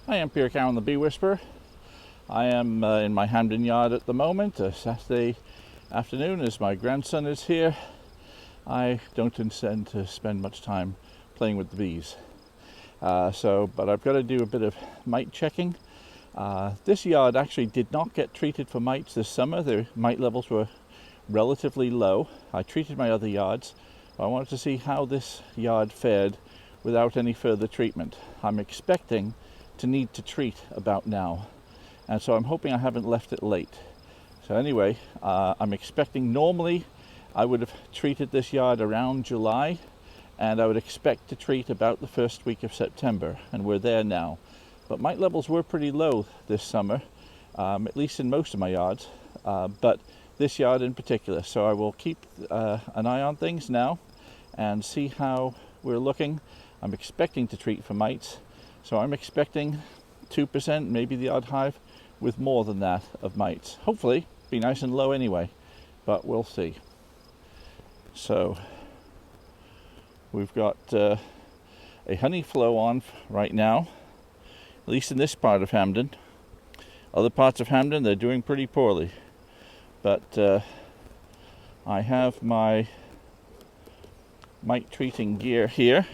Hi, I'm Pierre Cowan, the Bee Whisperer. I am in my Hampden yard at the moment, Saturday afternoon as my grandson is here. I don't intend to spend much time playing with the bees. But I've got to do a bit of mite checking. This yard actually did not get treated for mites this summer. The mite levels were relatively low. I treated my other yards. I wanted to see how this yard fared without any further treatment. I'm expecting to need to treat about now, and so I'm hoping I haven't left it late. So anyway, I'm expecting, normally I would have treated this yard around July, and I would expect to treat about the first week of September, and we're there now. But mite levels were pretty low this summer, at least in most of my yards, but this yard in particular. So I will keep an eye on things now and see how we're looking. I'm expecting to treat for mites, so I'm expecting 2%, maybe the odd hive with more than that of mites. Hopefully be nice and low anyway, but we'll see. So we've got a honeyflow on right now, at least in this part of Hampden. Other parts of Hampden, they're doing pretty poorly. But I have my mite treating gear here.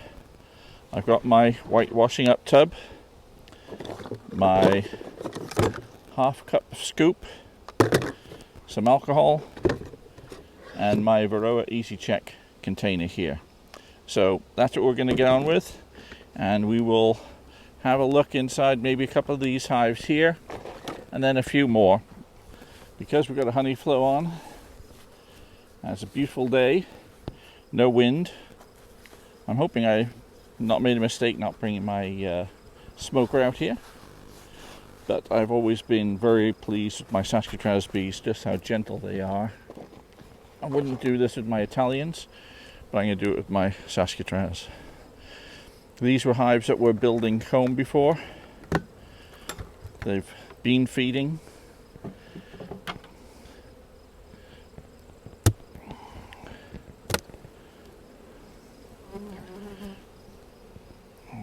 I've got my whitewashing up tub, my half cup scoop, some alcohol, and my Varroa Easy Check container here. So that's what we're going to get on with, and we will have a look inside maybe a couple of these hives here, and then a few more. Because we've got a honey flow on, and it's a beautiful day, no wind. I'm hoping I not made a mistake not bringing my smoker out here, but I've always been very pleased with my Saskatraz bees, just how gentle they are. I wouldn't do this with my Italians, but I'm going to do it with my Saskatraz. These were hives that were building comb before. They've been feeding.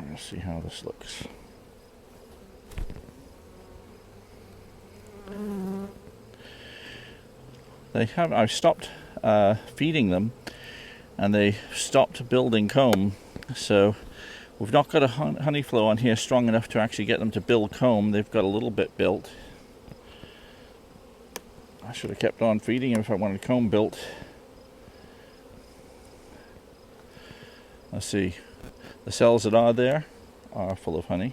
Let's see how this looks. I've stopped feeding them, and they stopped building comb. So we've not got a honey flow on here strong enough to actually get them to build comb. They've got a little bit built. I should have kept on feeding them if I wanted comb built. Let's see. The cells that are there are full of honey.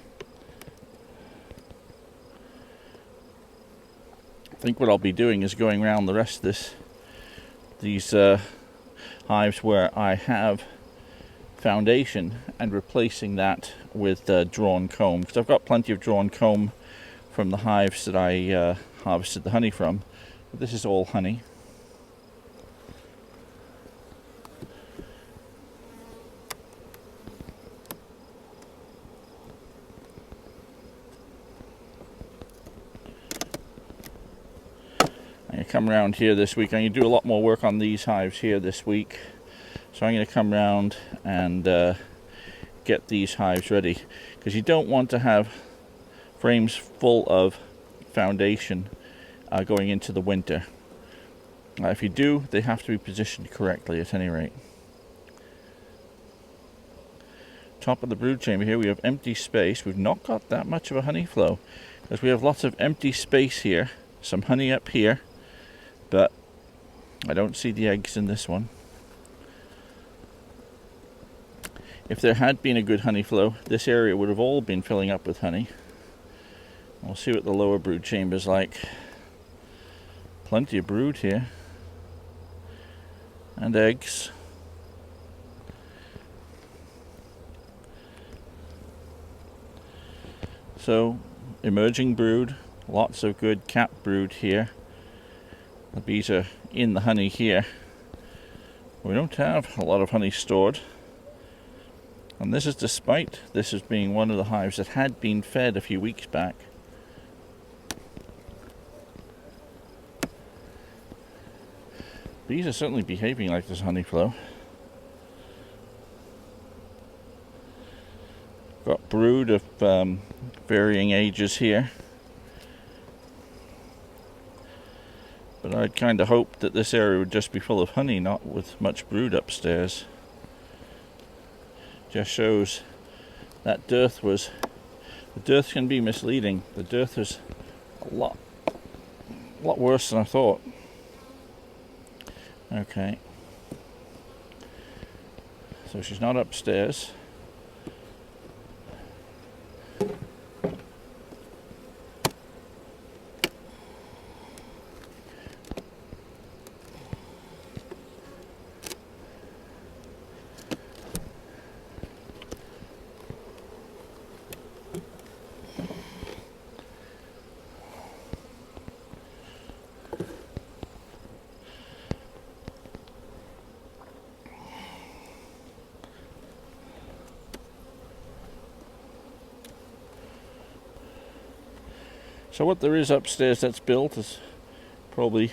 I think what I'll be doing is going around the rest of these hives where I have foundation and replacing that with drawn comb, because I've got plenty of drawn comb from the hives that I harvested the honey from. But this is all honey. I'm going to come around here this week. I'm going to do a lot more work on these hives here this week. So I'm going to come around and get these hives ready, because you don't want to have frames full of foundation going into the winter. If you do, they have to be positioned correctly at any rate. Top of the brood chamber here, we have empty space. We've not got that much of a honey flow, because we have lots of empty space here. Some honey up here, but I don't see the eggs in this one. If there had been a good honey flow, this area would have all been filling up with honey. We'll see what the lower brood chamber's like. Plenty of brood here. And eggs. So, emerging brood. Lots of good capped brood here. The bees are in the honey here. We don't have a lot of honey stored. And this is despite this as being one of the hives that had been fed a few weeks back. Bees are certainly behaving like this honey flow. Got brood of varying ages here. But I'd kind of hoped that this area would just be full of honey, not with much brood upstairs. Just shows that dearth was... The dearth can be misleading. The dearth is a lot worse than I thought. Okay. So she's not upstairs. So what there is upstairs that's built is probably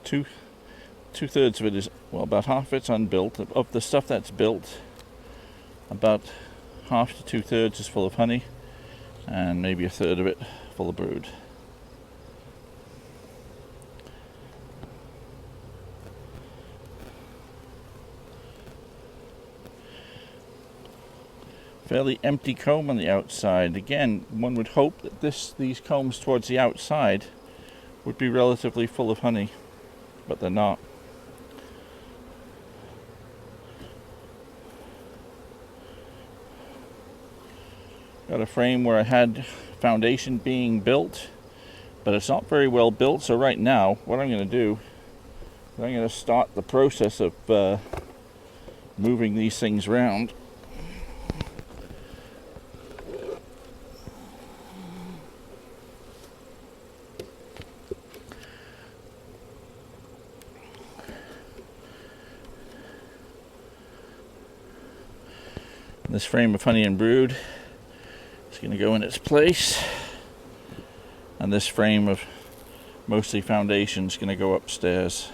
two-thirds of it is, well, about half of it's unbuilt. Of the stuff that's built, about half to two-thirds is full of honey, and maybe a third of it full of brood. Fairly empty comb on the outside. Again, one would hope that these combs towards the outside would be relatively full of honey, but they're not. Got a frame where I had foundation being built, but it's not very well built, so right now what I'm going to do is I'm going to start the process of moving these things around. This frame of honey and brood is going to go in its place, and this frame of mostly foundation is going to go upstairs.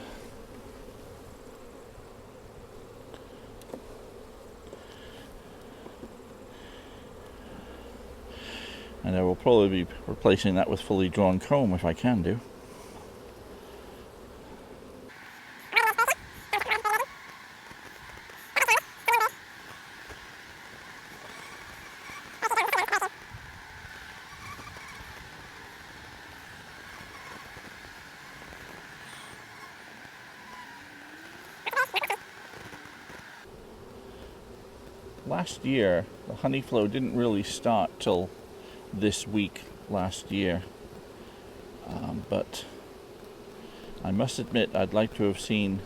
And I will probably be replacing that with fully drawn comb if I can do. Last year, the honeyflow didn't really start till this week last year, but I must admit I'd like to have seen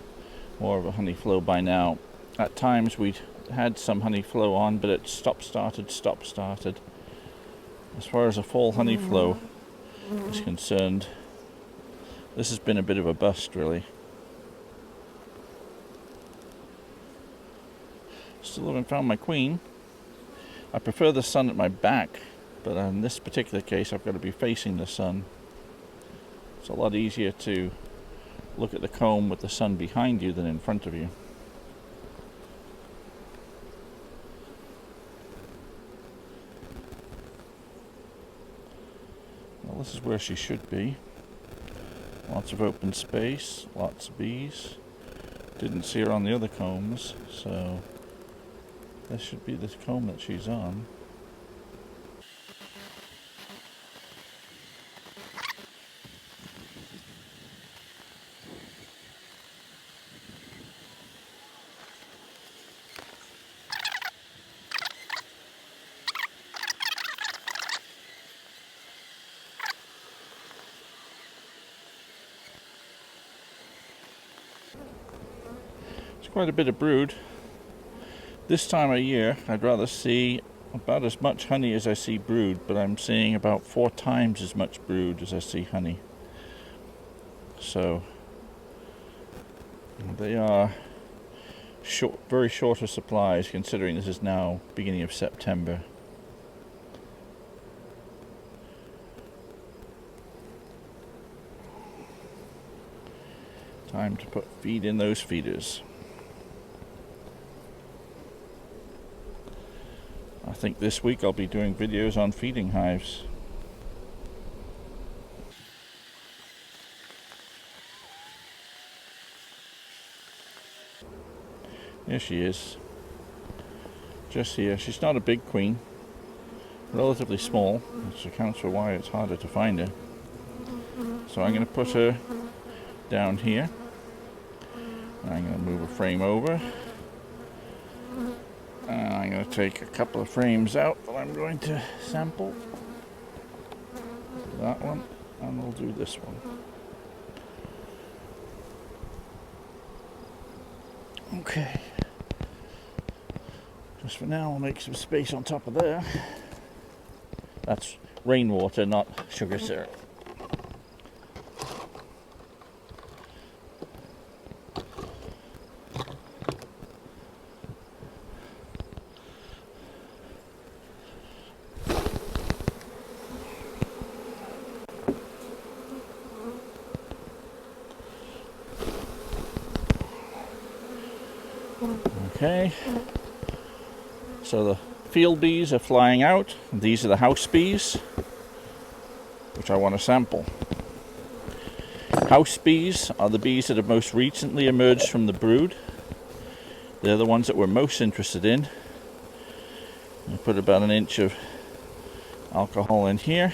more of a honeyflow by now. At times we'd had some honeyflow on, but it stop-started. As far as a fall honeyflow is concerned, this has been a bit of a bust, really. Still haven't found my queen. I prefer the sun at my back, but in this particular case I've got to be facing the sun. It's a lot easier to look at the comb with the sun behind you than in front of you. Well, this is where she should be. Lots of open space, lots of bees. Didn't see her on the other combs, so this should be the comb that she's on. It's quite a bit of brood. This time of year, I'd rather see about as much honey as I see brood, but I'm seeing about 4 times as much brood as I see honey. So they are very shorter supplies, considering this is now beginning of September. Time to put feed in those feeders. I think this week I'll be doing videos on feeding hives. Here she is, just here. She's not a big queen, relatively small, which accounts for why it's harder to find her. So I'm going to put her down here. I'm going to move a frame over. And I'm going to take a couple of frames out that I'm going to sample. That one, and we'll do this one. Okay. Just for now, I'll make some space on top of there. That's rainwater, not sugar syrup. Okay, so the field bees are flying out. These are the house bees, which I want to sample. House bees are the bees that have most recently emerged from the brood. They're the ones that we're most interested in. I put about an inch of alcohol in here.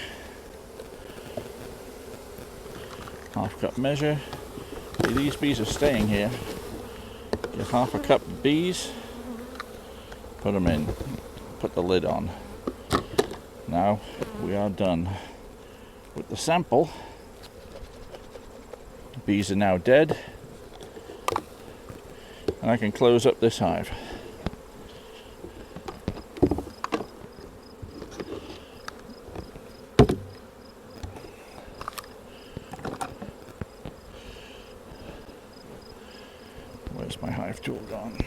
Half cup measure. See, these bees are staying here. Get half a cup of bees, put them in, put the lid on. Now we are done with the sample. The bees are now dead, and I can close up this hive. Where's my hive tool gone?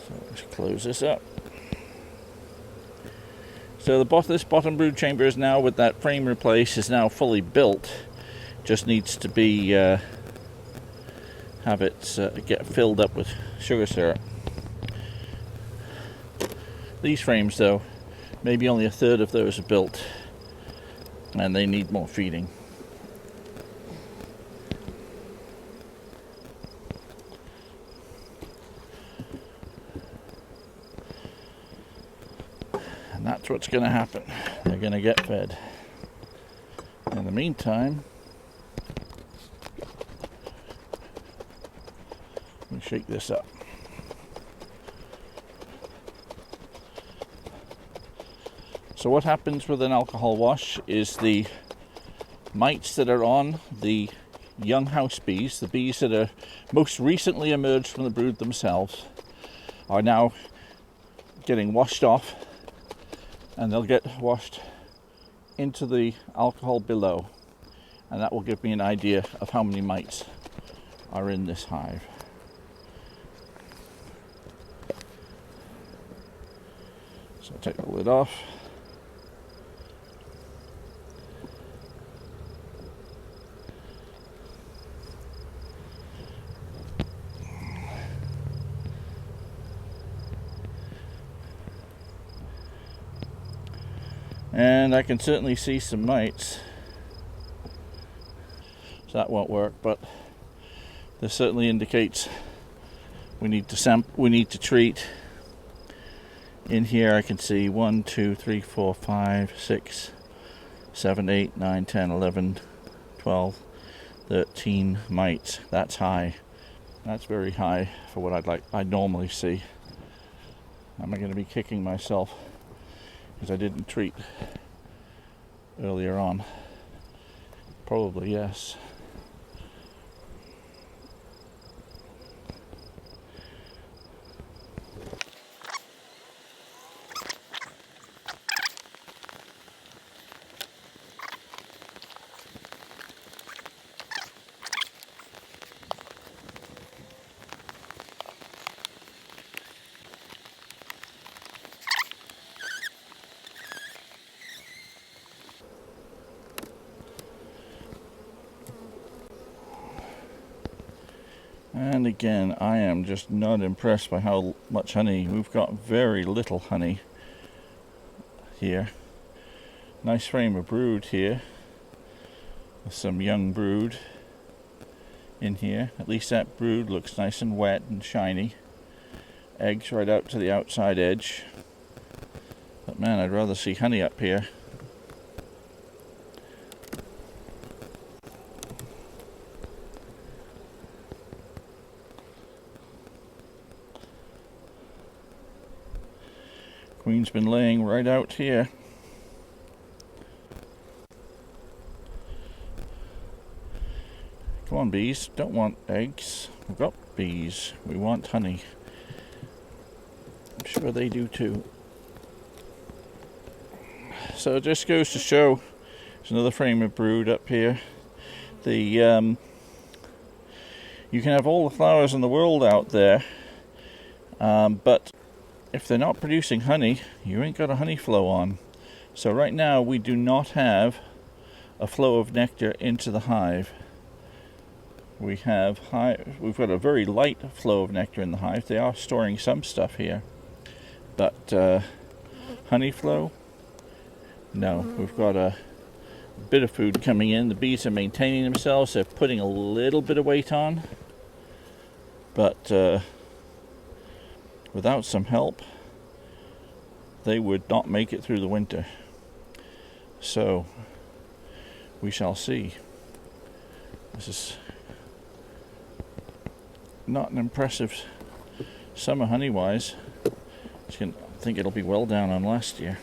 So let's close this up. So this bottom brood chamber is now, with that frame replaced, is now fully built. Just needs to be have it get filled up with sugar syrup. These frames, though, maybe only a third of those are built, and they need more feeding. And that's what's going to happen. They're going to get fed. In the meantime, we shake this up. So what happens with an alcohol wash is the mites that are on the young house bees, the bees that are most recently emerged from the brood themselves, are now getting washed off, and they'll get washed into the alcohol below, and that will give me an idea of how many mites are in this hive. So I'll take the lid off. And I can certainly see some mites. So that won't work, but this certainly indicates we need to treat. In here I can see 1, 2, 3, 4, 5, 6, 7, 8, 9, 10, 11, 12, 13 mites. That's high. That's very high for what I'd normally see. Am I going to be kicking myself because I didn't treat earlier on? Probably yes. And again, I am just not impressed by how much honey. We've got very little honey here. Nice frame of brood here. With some young brood in here. At least that brood looks nice and wet and shiny. Eggs right out to the outside edge. But man, I'd rather see honey up here. Queen's been laying right out here. Come on, bees. Don't want eggs. We've got bees. We want honey. I'm sure they do too. So it just goes to show, there's another frame of brood up here. You can have all the flowers in the world out there, but if they're not producing honey, you ain't got a honey flow on. So right now we do not have a flow of nectar into the hive. We've got a very light flow of nectar in the hive. They are storing some stuff here, but honey flow, no. We've got a bit of food coming in. The bees are maintaining themselves. They're putting a little bit of weight on, but without some help, they would not make it through the winter. So we shall see. This is not an impressive summer honey-wise. I think it'll be well down on last year.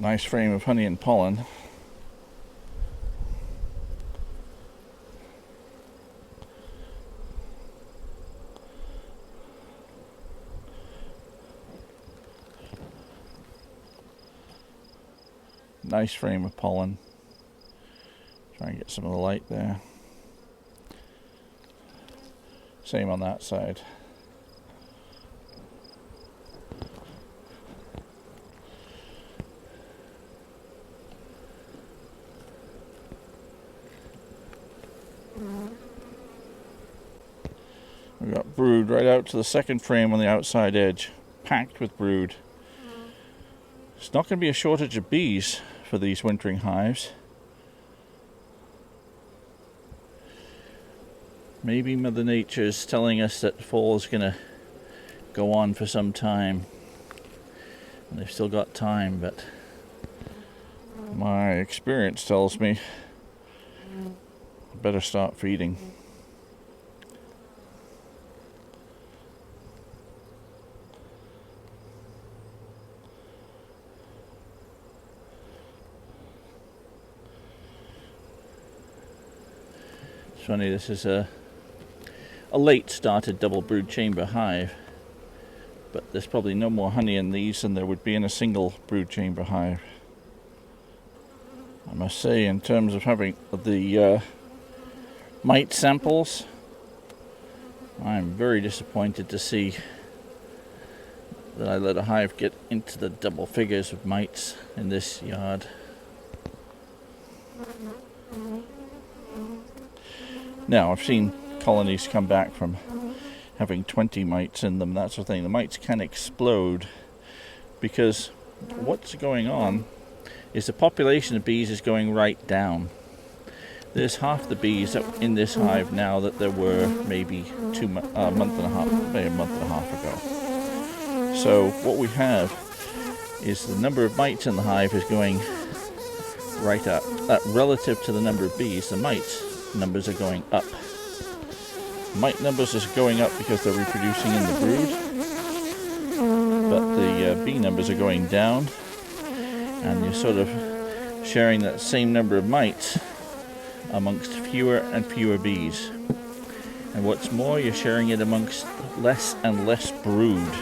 Nice frame of honey and pollen. Nice frame of pollen. Try and get some of the light there. Same on that side. We've got brood right out to the second frame on the outside edge, packed with brood. It's not going to be a shortage of bees for these wintering hives. Maybe Mother Nature is telling us that fall is going to go on for some time. And they've still got time, but my experience tells me I better start feeding. It's funny, this is a late started double brood chamber hive, but there's probably no more honey in these than there would be in a single brood chamber hive. I must say, in terms of having the mite samples, I'm very disappointed to see that I let a hive get into the double figures of mites in this yard. Now, I've seen colonies come back from having 20 mites in them, that sort of thing. The mites can explode because what's going on is the population of bees is going right down. There's half the bees in this hive now that there were maybe a month and a half ago. So what we have is the number of mites in the hive is going right up. Relative to the number of bees, the mites numbers are going up. Mite numbers are going up because they're reproducing in the brood, but the bee numbers are going down, and you're sort of sharing that same number of mites amongst fewer and fewer bees. And what's more, you're sharing it amongst less and less brood.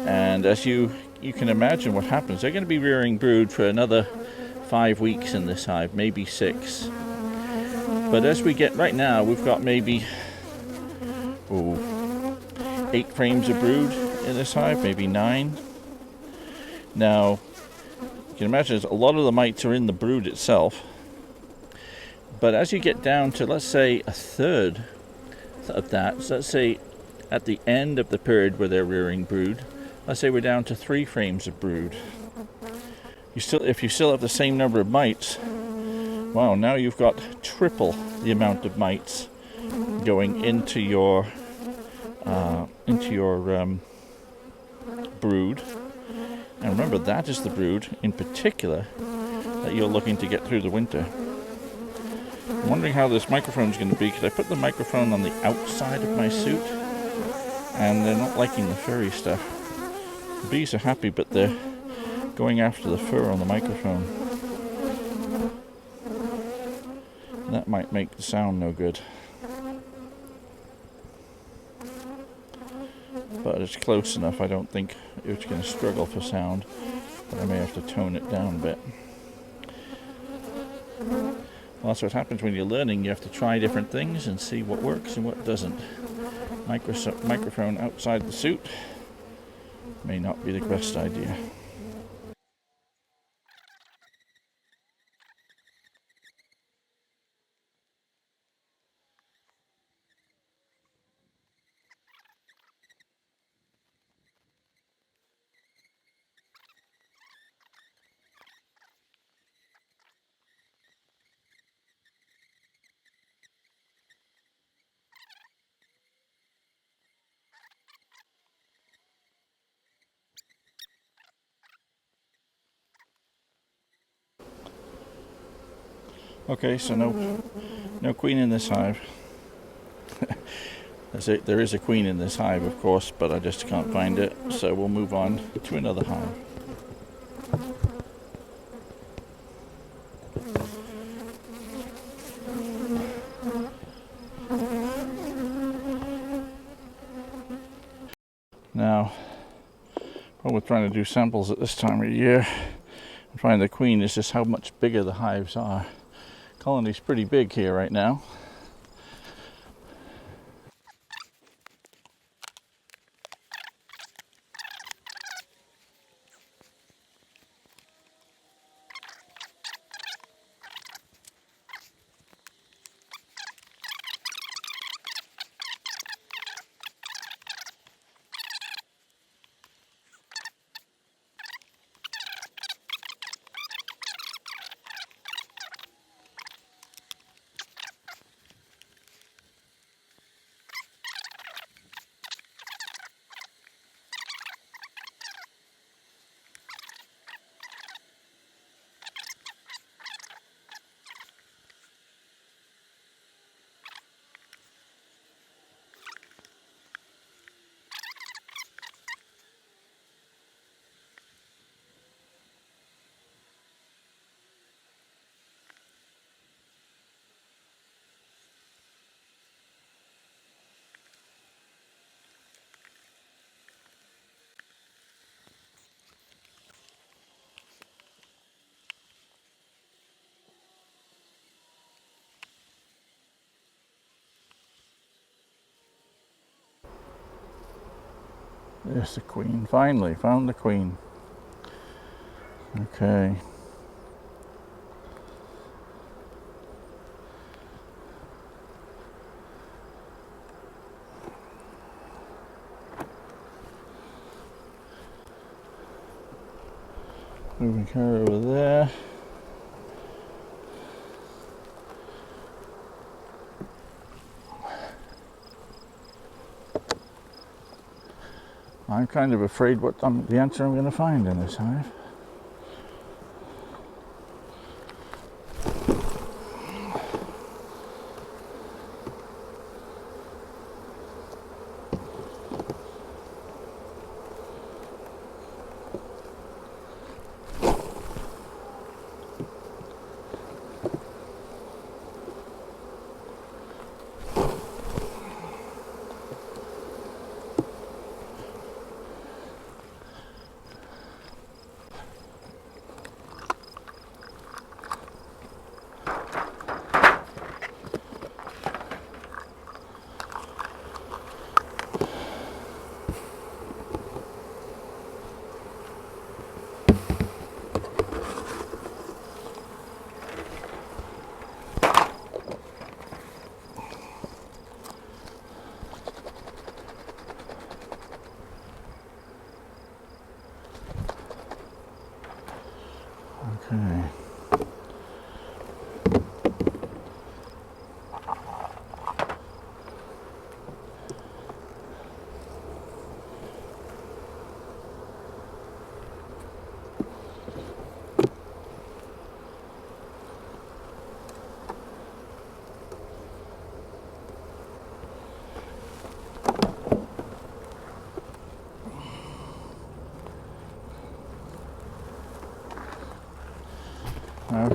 And as you can imagine what happens, they're going to be rearing brood for another 5 weeks in this hive, maybe 6. But as we get right now, we've got maybe 8 frames of brood in this hive, maybe 9. Now, you can imagine a lot of the mites are in the brood itself. But as you get down to, let's say, a third of that, so let's say at the end of the period where they're rearing brood, let's say we're down to 3 frames of brood. If you still have the same number of mites, wow, now you've got triple the amount of mites going into your brood. And remember, that is the brood in particular that you're looking to get through the winter. I'm wondering how this microphone is going to be, because I put the microphone on the outside of my suit and they're not liking the furry stuff. The bees are happy, but they're going after the fur on the microphone. That might make the sound no good. But it's close enough, I don't think it's going to struggle for sound. But I may have to tone it down a bit. Well, that's what happens when you're learning. You have to try different things and see what works and what doesn't. Microphone outside the suit may not be the best idea. Okay, so no queen in this hive. There is a queen in this hive, of course, but I just can't find it. So we'll move on to another hive. Now, what we're trying to do samples at this time of year and find the queen is just how much bigger the hives are. Colony's pretty big here right now. There's the queen. Finally found the queen. Okay. Moving her over there. I'm kind of afraid what the answer I'm going to find in this hive.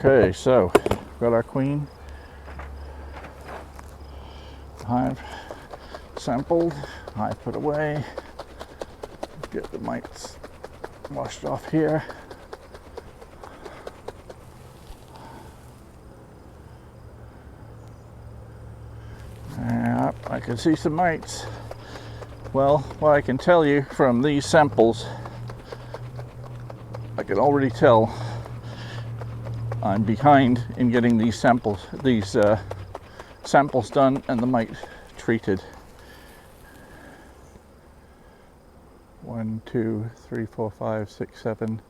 Okay, so got our queen hive sampled, hive put away, get the mites washed off here. Yeah, I can see some mites. Well, what I can tell you from these samples, I can already tell I'm behind in getting these samples done and the mite treated. 1, 2, 3, 4, 5, 6, 7,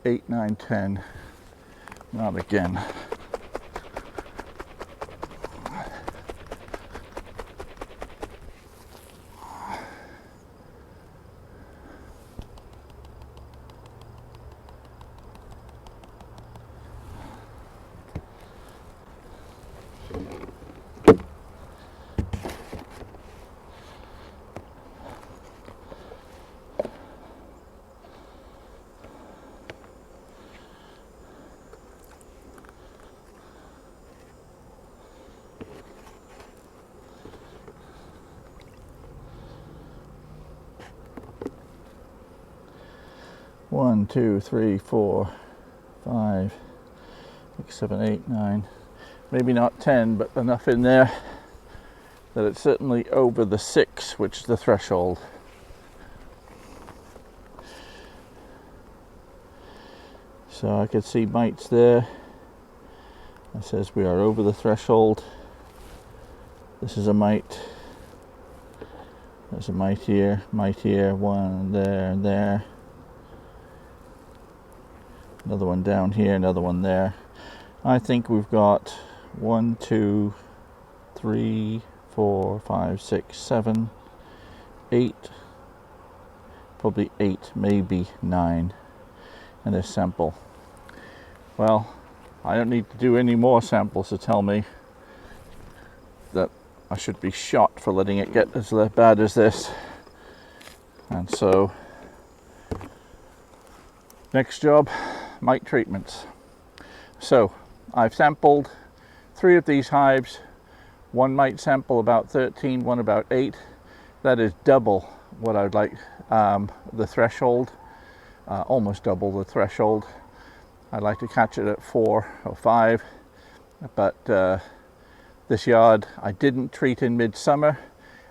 8, 9, 10. Not again. One, 2, 3, 4, 5, 6, 7, 8, 9. Maybe not 10, but enough in there that it's certainly over the 6, which is the threshold. So I could see mites there. It says we are over the threshold. This is a mite. There's a mite here, one there and there. Another one down here, another one there. I think we've got 1, 2, 3, 4, 5, 6, 7, 8, probably 8, maybe 9 in this sample. Well, I don't need to do any more samples to tell me that I should be shot for letting it get as bad as this. And so, next job, mite treatments. So I've sampled 3 of these hives. One mite sample about 13, one about 8. That is double what I'd like, the threshold, almost double the threshold. I'd like to catch it at 4 or 5, but this yard I didn't treat in midsummer,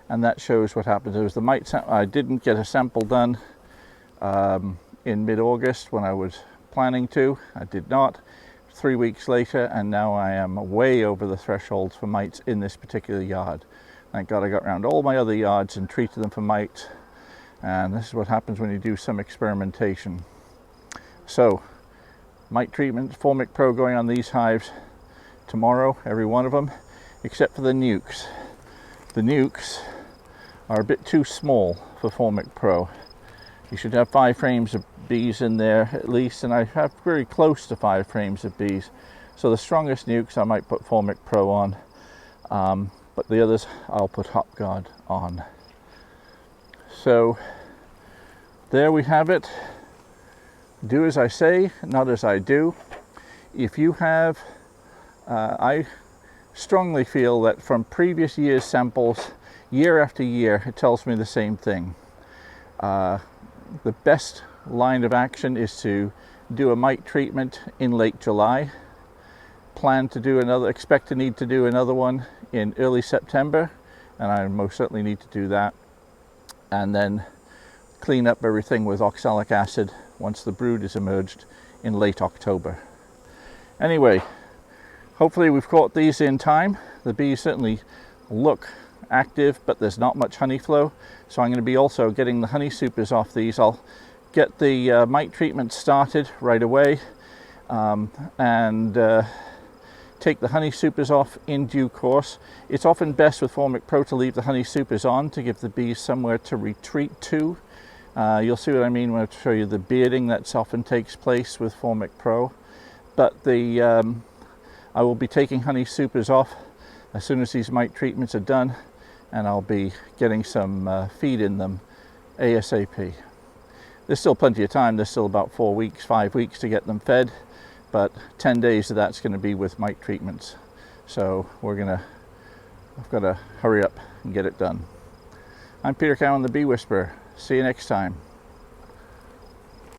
and that shows what happens. It was the mite I didn't get a sample done in mid-August when I was planning to. I did not. 3 weeks later, and now I am way over the thresholds for mites in this particular yard. Thank God I got around all my other yards and treated them for mites, and this is what happens when you do some experimentation. So, mite treatment, Formic Pro going on these hives tomorrow, every one of them, except for the nukes. The nukes are a bit too small for Formic Pro. You should have 5 frames of bees in there at least, and I have very close to 5 frames of bees. So the strongest nukes I might put Formic Pro on, but the others I'll put Hop Guard on. So there we have it. Do as I say, not as I do. If you have, I strongly feel that from previous year's samples, year after year, it tells me the same thing. The best line of action is to do a mite treatment in late July. Plan to do another, expect to need to do another one in early September, and I most certainly need to do that. And then clean up everything with oxalic acid once the brood is emerged in late October. Anyway, hopefully we've caught these in time. The bees certainly look active, but there's not much honey flow, so I'm going to be also getting the honey supers off these. I'll get the mite treatment started right away, and take the honey supers off in due course. It's often best with Formic Pro to leave the honey supers on to give the bees somewhere to retreat to. You'll see what I mean when I show you the bearding that often takes place with Formic Pro. But the I will be taking honey supers off as soon as these mite treatments are done, and I'll be getting some feed in them ASAP. There's still plenty of time. There's still about 4 weeks, 5 weeks to get them fed, but 10 days of that's going to be with mite treatments. So I've got to hurry up and get it done. I'm Peter Cowan, the Bee Whisperer. See you next time.